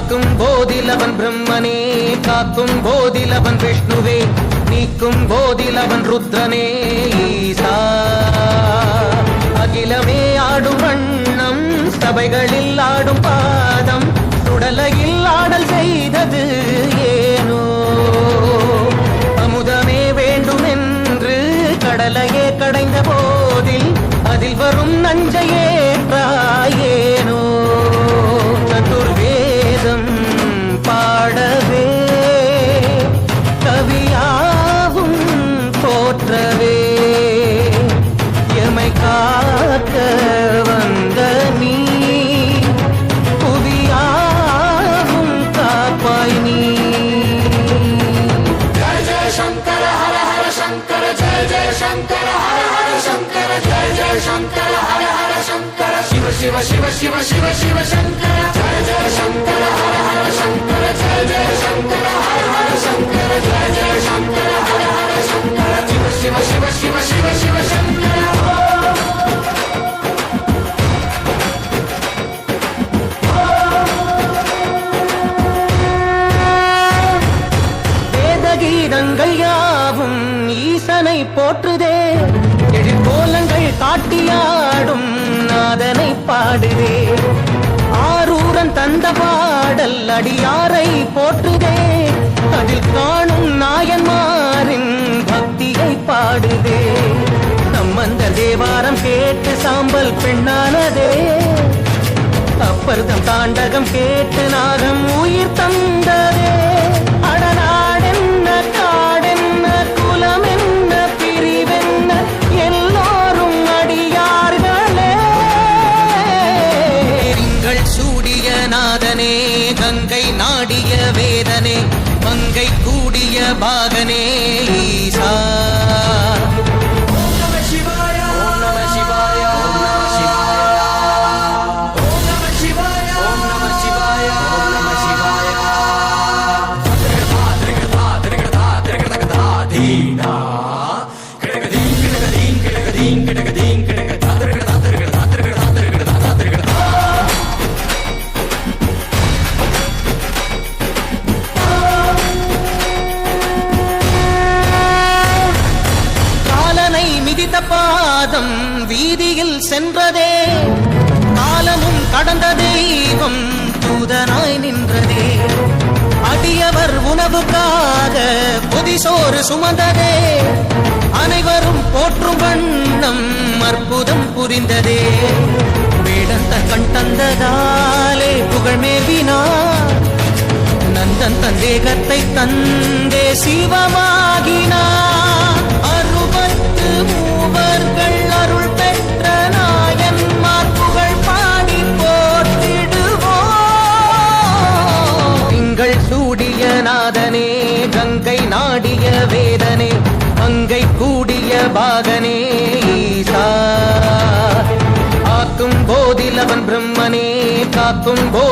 காக்கும் போதிலவன் பிரம்மனே, காக்கும் போதிலவன் விஷ்ணுவே, நீக்கும் போதிலவன் ருத்ரனே ஈசா. அகிலமே ஆடும் வண்ணம், சபைகளில் ஆடும் பாதம், சுடலையில் ஆடல் செய்தது ஏனோ. அமுதமே வேண்டுமென்று கடலையே கடைந்த போதில் அதில் வரும் நஞ்சையேற்றாயேனோ. சதுர்வேதம் பாடவே கவியாவும் போற்றவே எமை காக்க வந்த நீ புவியாவும் காப்பாய் நீ. जय जय शंकर हर हर शंकर, जय जय शंकर हर हर शंकर, जय जय शंकर हर हर शंकर, शिव शिव शिव शिव शिव शिव शंकर. जय जय शंकर हर हर शंकर, जय जय शंकर हर हर शंकर, जय जय शंकर हर हर शंकर, शिव शिव शिव शिव शिव शिव शंकर. வேதகீதங்கள் யாவும் ஈசனை போற்றுதே, எழிற்கோலங்கள் காட்டியாடும் நாதனை பாடுதே. ஆரூரன் தந்த பாடல் அடியாரை போற்றுதே, அதில் காணும் நாயன்மாரின் பக்தியை பாடுதே. நம்மந்த தேவாரம் கேட்டு சாம்பல் பெண்ணானதே, அப்பர்தம் தாண்டகம் கேட்டு நாகம் உயிர் தந்ததே. அடநாடென்ன காடென்ன குலமென்ன பிரிவென்ன எல்லோரும் அடியார்களே. திங்கள் சூடிய நாதனே, கங்கை நாடிய வேதனே, மங்கை கூடிய பாகனே ஈசா. காலனை மிதித்த பாதம் வீதியில் சென்றதே, காலமும் கடந்த தெய்வம் தூதனாய் நின்றதே. அடியவர் உணவுக்காக பொதிசோறு சுமந்ததே, அனைவரும் போற்றும் வண்ணம் அற்புதம் புரிந்ததே. வேடந்த கண் தந்ததாலே புகழ் மேவினார், நந்தன் தந்தேகத்தை தந்தே சிவமாகினார். 63 அருள் பெற்ற நாயன்மார் புகழ் பாடி போற்றிடுவோம். திங்கள் சூடிய நாதனே, கங்கை நாடிய வேதனே, மங்கை கூடிய பாகனே ஈசா. ஆக்கும் போதிலவன் பிரம்மனே, காக்கும் போது